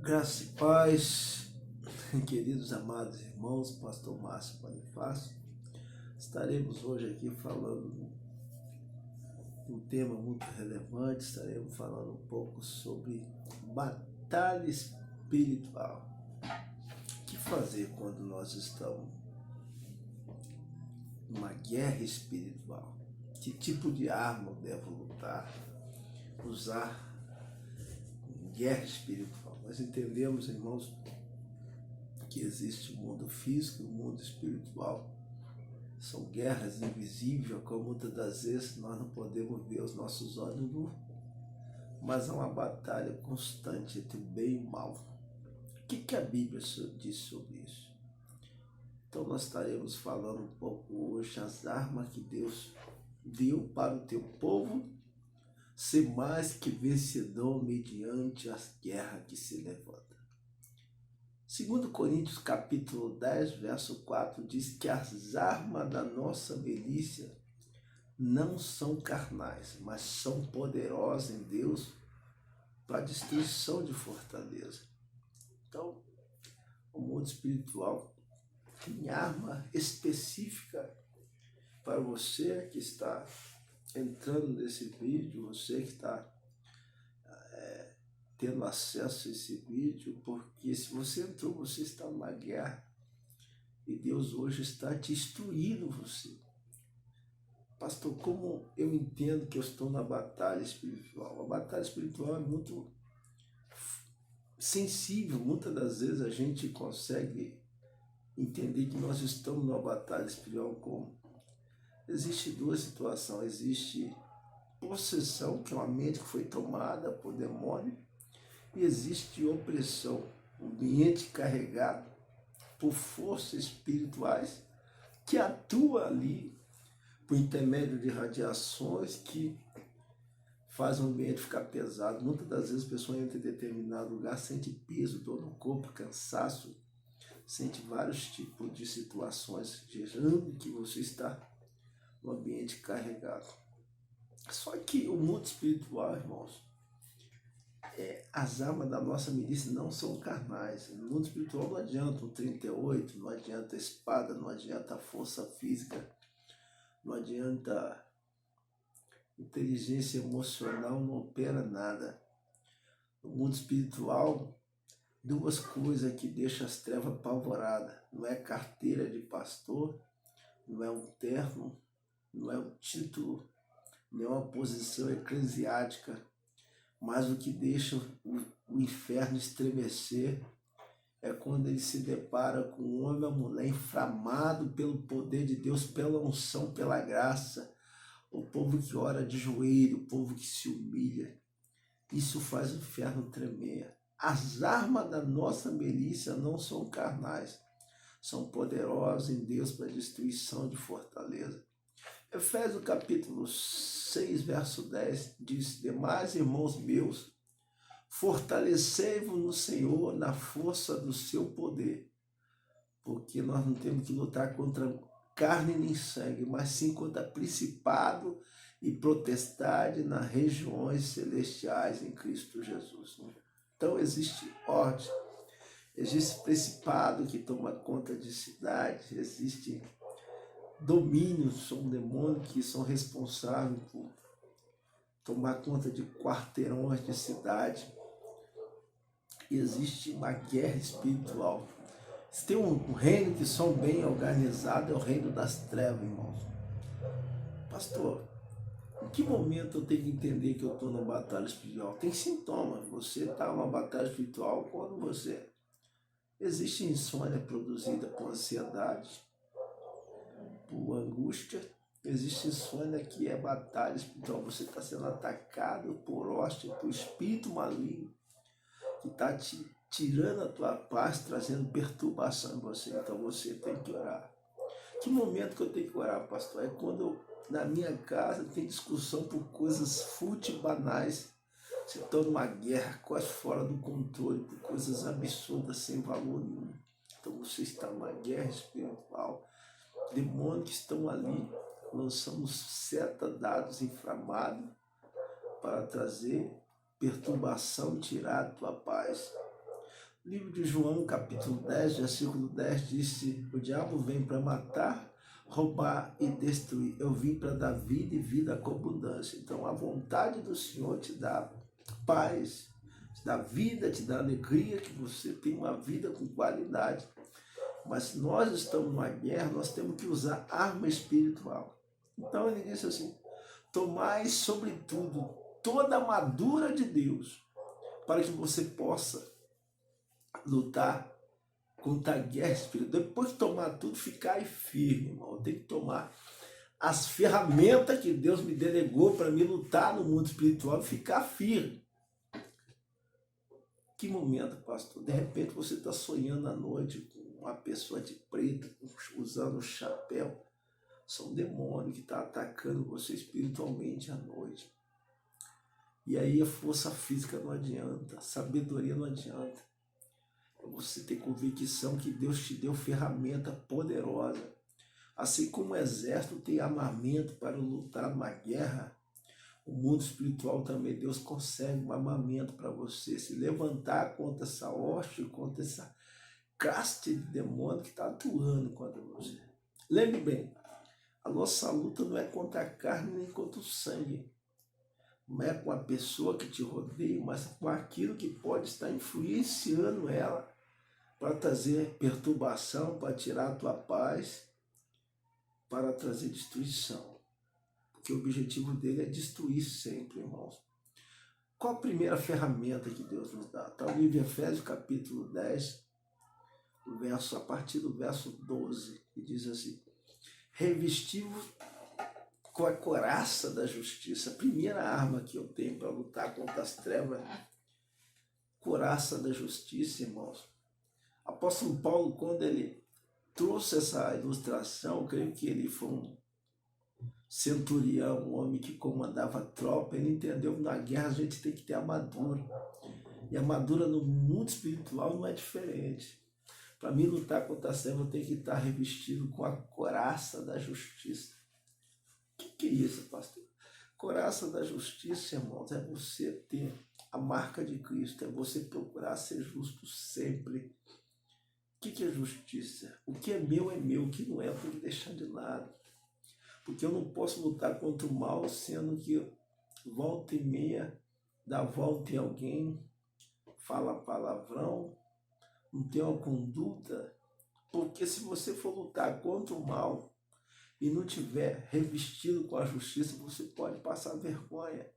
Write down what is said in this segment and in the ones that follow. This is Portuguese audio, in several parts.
Graça e paz, queridos amados irmãos, pastor Márcio Bonifácio. Estaremos hoje aqui falando de um tema muito relevante. Estaremos falando um pouco sobre batalha espiritual. O que fazer quando nós estamos numa guerra espiritual? Que tipo de arma eu devo usar em guerra espiritual? Nós entendemos, irmãos, que existe o mundo físico e o mundo espiritual. São guerras invisíveis, como muitas das vezes nós não podemos ver os nossos olhos nus, mas há uma batalha constante entre o bem e o mal. O que a Bíblia diz sobre isso? Então nós estaremos falando um pouco hoje as armas que Deus deu para o teu povo ser mais que vencedor mediante as guerras que se levantam. 2 Coríntios capítulo 10, verso 4, diz que as armas da nossa milícia não são carnais, mas são poderosas em Deus para a destruição de fortaleza. Então, o mundo espiritual tem arma específica para você que está entrando nesse vídeo, você que está tendo acesso a esse vídeo, porque se você entrou, você está numa guerra e Deus hoje está te instruindo você. Pastor, como eu entendo que eu estou na batalha espiritual? A batalha espiritual é muito sensível. Muitas das vezes a gente consegue entender que nós estamos numa batalha espiritual como? Existem duas situações. Existe possessão, que é uma mente que foi tomada por demônio, e existe opressão, um ambiente carregado por forças espirituais que atuam ali por intermédio de radiações que fazem o ambiente ficar pesado. Muitas das vezes a pessoa entra em determinado lugar, sente peso, dor no corpo, cansaço, sente vários tipos de situações, gerando que você está no ambiente carregado. Só que o mundo espiritual, irmãos, as armas da nossa milícia não são carnais. No mundo espiritual não adianta um 38, não adianta a espada, não adianta a força física, não adianta inteligência emocional, não opera nada. No mundo espiritual, duas coisas que deixam as trevas apavoradas. Não é carteira de pastor, não é um terno, não é um título, não é uma posição eclesiástica, mas o que deixa o inferno estremecer é quando ele se depara com um homem ou mulher inflamado pelo poder de Deus, pela unção, pela graça. O povo que ora de joelho, o povo que se humilha. Isso faz o inferno tremer. As armas da nossa milícia não são carnais, são poderosas em Deus para a destruição de fortaleza. Efésios capítulo 6, verso 10 diz: demais, irmãos meus, fortalecei-vos no Senhor na força do seu poder, porque nós não temos que lutar contra carne nem sangue, mas sim contra principado e potestade nas regiões celestiais em Cristo Jesus. Então existe ordem, existe principado que toma conta de cidades, existe domínios, são demônios que são responsáveis por tomar conta de quarteirões de cidade. E existe uma guerra espiritual. Se tem um reino que são bem organizado, é o reino das trevas, irmãos. Pastor, em que momento eu tenho que entender que eu estou numa batalha espiritual? Tem sintomas. Você está numa batalha espiritual quando você... Existe insônia produzida por ansiedade, por angústia. Existe insônia que é batalha espiritual. Você está sendo atacado por hóstia, por espírito maligno, que está te tirando a tua paz, trazendo perturbação em você. Então você tem que orar. Que momento que eu tenho que orar, pastor? É quando na minha casa tem discussão por coisas fúteis, banais. Você está numa guerra quase fora do controle, por coisas absurdas, sem valor nenhum. Então você está numa guerra espiritual. Demônios que estão ali, lançamos setas, dados inflamados para trazer perturbação, tirar a tua paz. Livro de João, capítulo 10, versículo 10, disse: o diabo vem para matar, roubar e destruir. Eu vim para dar vida e vida com abundância. Então, a vontade do Senhor te dá paz, te dá vida, te dá alegria, que você tem uma vida com qualidade. Mas se nós estamos numa guerra, nós temos que usar arma espiritual. Então, ele disse assim: tomai, sobretudo, toda a armadura de Deus, para que você possa lutar contra a guerra espiritual. Depois de tomar tudo, ficar aí firme, irmão. Eu tenho que tomar as ferramentas que Deus me delegou para me lutar no mundo espiritual e ficar firme. Que momento, pastor? De repente você está sonhando à noite com uma pessoa de preto, usando um chapéu. São demônios que estão atacando você espiritualmente à noite. E aí a força física não adianta, a sabedoria não adianta. Você tem convicção que Deus te deu ferramenta poderosa. Assim como o exército tem armamento para lutar numa guerra, o mundo espiritual também, Deus consegue um armamento para você se levantar contra essa hoste, contra essa caste de demônio que está atuando contra você. Lembre bem, a nossa luta não é contra a carne nem contra o sangue. Não é com a pessoa que te rodeia, mas com aquilo que pode estar influenciando ela para trazer perturbação, para tirar a tua paz, para trazer destruição. Porque o objetivo dele é destruir sempre, irmãos. Qual a primeira ferramenta que Deus nos dá? Está o livro de Efésios, capítulo 10, a partir do verso 12, que diz assim: revestivos com a couraça da justiça. A primeira arma que eu tenho para lutar contra as trevas, couraça da justiça, irmãos. Apóstolo Paulo, quando ele trouxe essa ilustração, eu creio que ele foi um centurião, um homem que comandava a tropa. Ele entendeu que na guerra a gente tem que ter armadura. E a armadura no mundo espiritual não é diferente. Para mim lutar contra a treva, eu tenho que estar revestido com a couraça da justiça. O que é isso, pastor? Couraça da justiça, irmãos, é você ter a marca de Cristo, é você procurar ser justo sempre. O que é justiça? O que é meu, o que não é, eu tenho que deixar de lado. Porque eu não posso lutar contra o mal, sendo que volta e meia dá volta em alguém, fala palavrão, não tem uma conduta. Porque se você for lutar contra o mal e não tiver revestido com a justiça, você pode passar vergonha.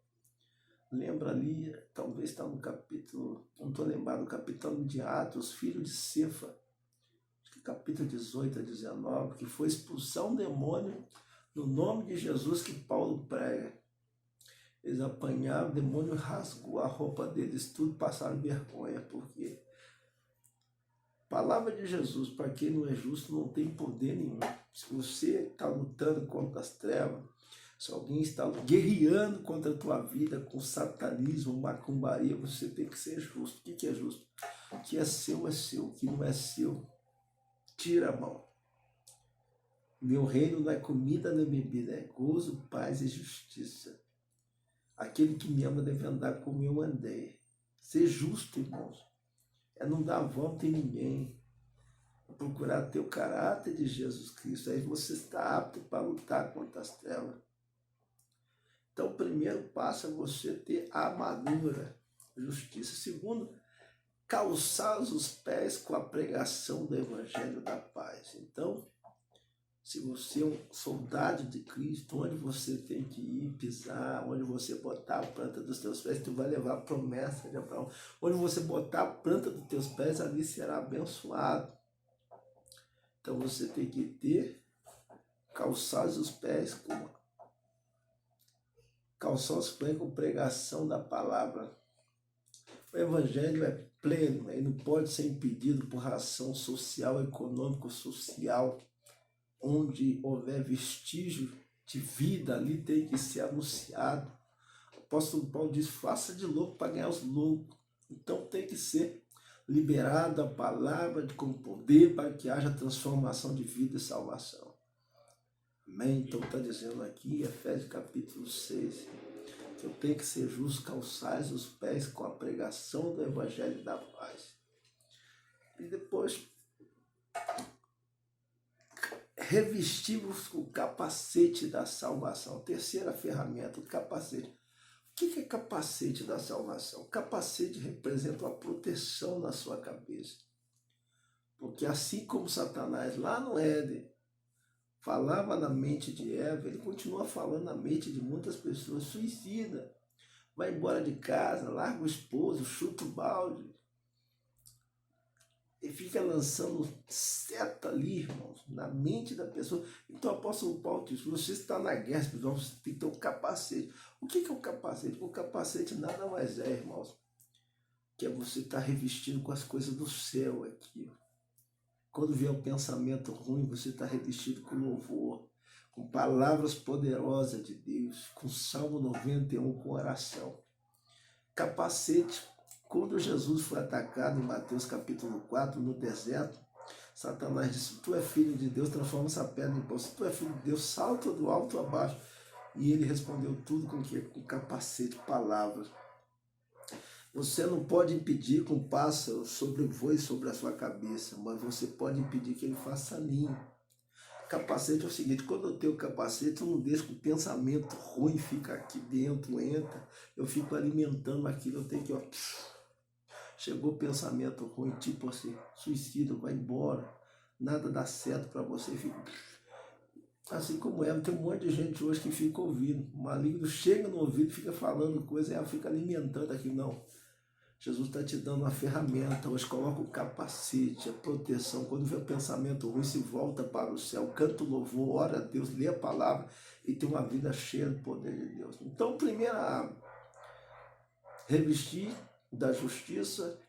Lembra ali, talvez está no capítulo, não estou lembrado, do capítulo de Atos, filho de Cefa, capítulo 18 a 19, que foi expulsar um demônio no nome de Jesus que Paulo prega. Eles apanharam, o demônio rasgou a roupa deles, tudo passaram vergonha, porque a palavra de Jesus, para quem não é justo, não tem poder nenhum. Se você está lutando contra as trevas, se alguém está guerreando contra a tua vida com satanismo, macumbaria, você tem que ser justo. O que é justo? O que é seu, o que não é seu, tira a mão. Meu reino não é comida nem bebida, é gozo, paz e justiça. Aquele que me ama deve andar como eu andei. Ser justo, irmãos, é não dar volta em ninguém. É procurar ter o caráter de Jesus Cristo. Aí você está apto para lutar contra as trevas. Então, o primeiro passo é você ter a armadura, justiça. Segundo, calçar os pés com a pregação do Evangelho da Paz. Então, se você é um soldado de Cristo, onde você tem que ir pisar, onde você botar a planta dos teus pés, tu vai levar a promessa de Abraão. Onde você botar a planta dos teus pés, ali será abençoado. Então você tem que ter, calçar os pés com pregação da palavra. O evangelho é pleno, ele não pode ser impedido por razão social, econômico-social. Onde houver vestígio de vida, ali tem que ser anunciado. O apóstolo Paulo diz: faça de louco para ganhar os loucos. Então tem que ser liberada a palavra com poder para que haja transformação de vida e salvação. Amém? Então está dizendo aqui, Efésios capítulo 6, que eu tenho que ser justo, calçar os pés com a pregação do Evangelho da Paz. E depois revestimos o capacete da salvação. Terceira ferramenta, o capacete. O que é capacete da salvação? O capacete representa uma proteção na sua cabeça. Porque assim como Satanás lá no Éden falava na mente de Eva, ele continua falando na mente de muitas pessoas. Suicida, vai embora de casa, larga o esposo, chuta o balde. E fica lançando seta ali, irmãos, na mente da pessoa. Então o apóstolo Paulo diz, você está na guerra espiritual, você tem que ter um capacete. O que é o capacete? O capacete nada mais é, irmãos, que é você estar revestido com as coisas do céu aqui. Quando vier o pensamento ruim, você está revestido com louvor, com palavras poderosas de Deus, com Salmo 91, com oração. Capacete. Quando Jesus foi atacado em Mateus capítulo 4, no deserto, Satanás disse, tu é filho de Deus, transforma essa pedra em pão. Se tu é filho de Deus, salta do alto a baixo. E ele respondeu tudo com capacete, palavras. Você não pode impedir que um pássaro sobrevoe sobre a sua cabeça, mas você pode impedir que ele faça ninho. Capacete é o seguinte, quando eu tenho capacete, eu não deixo que o pensamento ruim fica aqui dentro, entra. Eu fico alimentando aquilo, eu tenho que... Chegou o pensamento ruim, tipo assim, suicida, vai embora, nada dá certo para você. Fica... Assim como ela, tem um monte de gente hoje que fica ouvindo. O maligno chega no ouvido, fica falando coisa, e ela fica alimentando aquilo. Não, Jesus está te dando uma ferramenta, hoje coloca o capacete, a proteção. Quando vê o pensamento ruim, se volta para o céu, canta o louvor, ora a Deus, lê a palavra e tem uma vida cheia do poder de Deus. Então, primeiro, revestir da justiça,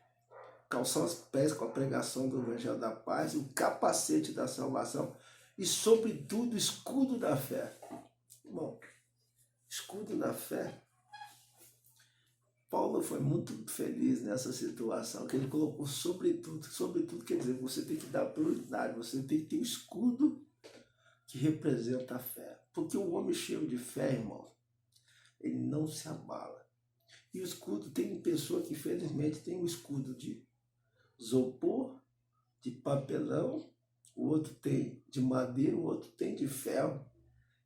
calçar os pés com a pregação do Evangelho da Paz, o capacete da salvação e, sobretudo, o escudo da fé. Bom, escudo da fé. Paulo foi muito feliz nessa situação, que ele colocou sobretudo quer dizer, você tem que dar prioridade, você tem que ter o escudo que representa a fé. Porque o homem cheio de fé, irmão, ele não se abala. E o escudo, tem pessoa que infelizmente tem um escudo de isopor, de papelão, o outro tem de madeira, o outro tem de ferro,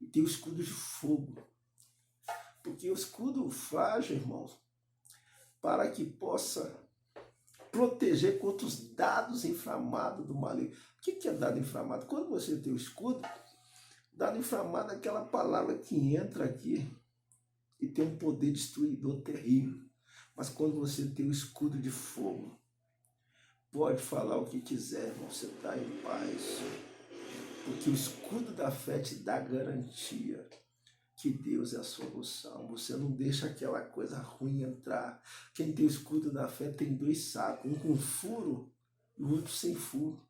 e tem o escudo de fogo. Porque o escudo frágil, irmãos, para que possa proteger contra os dados inflamados do maligno. O que é dado inflamado? Quando você tem o escudo, dado inflamado é aquela palavra que entra aqui e tem um poder destruidor terrível. Mas quando você tem o escudo de fogo, pode falar o que quiser, irmão, você está em paz. Porque o escudo da fé te dá garantia que Deus é a solução. Você não deixa aquela coisa ruim entrar. Quem tem o escudo da fé tem dois sacos, um com furo e o outro sem furo.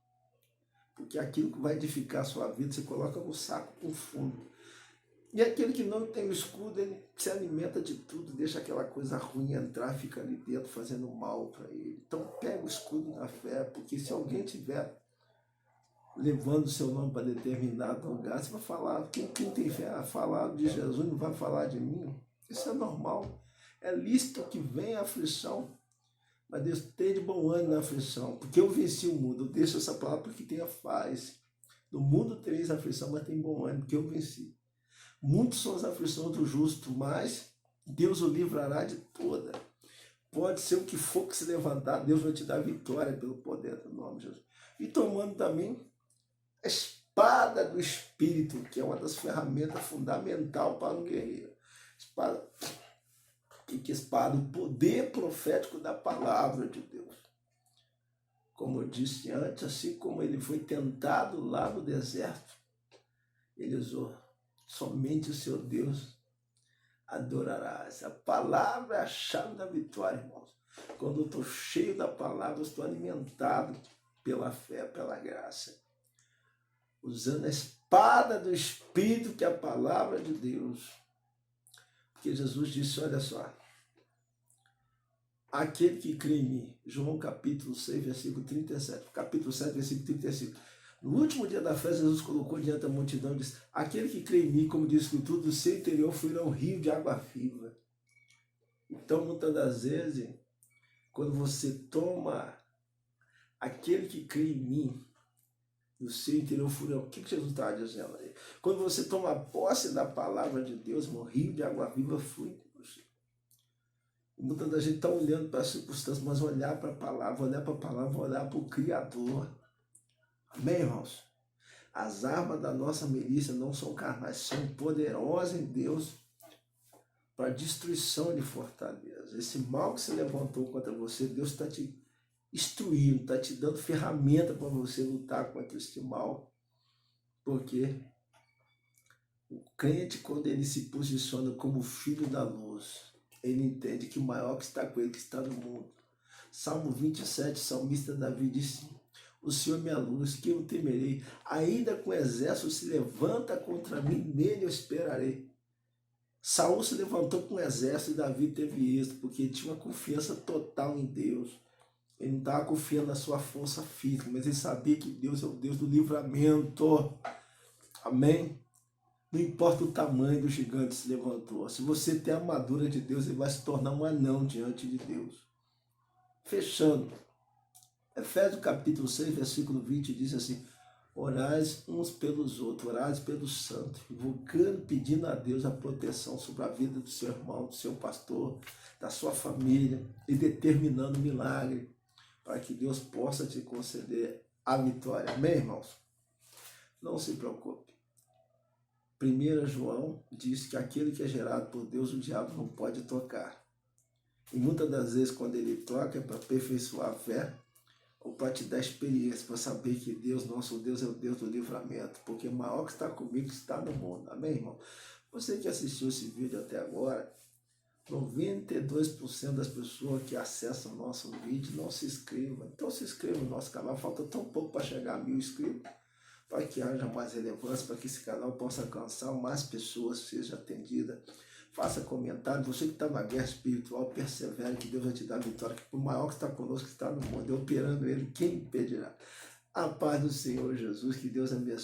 Porque aquilo que vai edificar a sua vida, você coloca no saco com fundo. E aquele que não tem o escudo, ele se alimenta de tudo, deixa aquela coisa ruim entrar, fica ali dentro fazendo mal para ele. Então pega o escudo da fé, porque se alguém tiver levando o seu nome para determinado lugar, você vai falar, quem tem fé a falar de Jesus não vai falar de mim? Isso é normal. É lícito que venha a aflição, mas Deus tem de bom ânimo na aflição, porque eu venci o mundo. Eu deixo essa palavra porque tem a paz. No mundo tereis aflição, mas tem bom ânimo, porque eu venci. Muitas são as aflições do justo, mas Deus o livrará de toda. Pode ser o que for que se levantar, Deus vai te dar vitória pelo poder do nome de Jesus. E tomando também a espada do Espírito, que é uma das ferramentas fundamentais para um guerreiro. Espada, que espada? O poder profético da palavra de Deus. Como eu disse antes, assim como ele foi tentado lá no deserto, ele usou somente o seu Deus adorará. Essa palavra é a chave da vitória, irmãos. Quando eu estou cheio da palavra, eu estou alimentado pela fé, pela graça. Usando a espada do Espírito, que é a palavra de Deus. Porque Jesus disse, olha só, aquele que crê em mim, João capítulo 6, versículo 37, capítulo 7, versículo 35, no último dia da festa, Jesus colocou diante da multidão e disse, aquele que crê em mim, como diz a Escritura, do seu interior fluirá um rio de água viva. Então, muitas das vezes, quando você toma Aquele que crê em mim, no seu interior fluirá. O que Jesus está dizendo aí? Quando você toma posse da palavra de Deus, um rio de água viva flui com você. Muita da gente está olhando para as circunstâncias, mas olhar para a palavra, olhar para o Criador. Amém, irmãos? As armas da nossa milícia não são carnais, são poderosas em Deus para destruição de fortaleza. Esse mal que se levantou contra você, Deus está te instruindo, está te dando ferramenta para você lutar contra este mal. Porque o crente, quando ele se posiciona como filho da luz, ele entende que o maior que está com ele, que está no mundo. Salmo 27, salmista Davi disse: o Senhor é minha luz, que eu temerei? Ainda com o exército se levanta contra mim, nele eu esperarei. Saul se levantou com o exército e Davi teve êxito, porque ele tinha uma confiança total em Deus. Ele não estava confiando na sua força física, mas ele sabia que Deus é o Deus do livramento. Amém? Não importa o tamanho do gigante que se levantou. Se você tem a armadura de Deus, ele vai se tornar um anão diante de Deus. Fechando. Efésios capítulo 6, versículo 20 diz assim: orais uns pelos outros, orais pelos santos, invocando, pedindo a Deus a proteção sobre a vida do seu irmão, do seu pastor, da sua família, e determinando milagre, para que Deus possa te conceder a vitória. Amém, irmãos? Não se preocupe. 1 João diz que aquele que é gerado por Deus, o diabo não pode tocar. E muitas das vezes, quando ele toca, é para aperfeiçoar a fé, ou para te dar experiência, para saber que Deus, nosso Deus, é o Deus do livramento, porque o maior que está comigo está no mundo. Amém, irmão? Você que assistiu esse vídeo até agora, 92% das pessoas que acessam o nosso vídeo não se inscrevam. Então se inscreva no nosso canal, falta tão pouco para chegar a 1000 inscritos, para que haja mais relevância, para que esse canal possa alcançar mais pessoas, seja atendida. Faça comentário. Você que está na guerra espiritual, persevere, que Deus vai te dar a vitória, que o maior que está conosco, que está no mundo, operando ele, quem impedirá? A paz do Senhor Jesus, que Deus abençoe.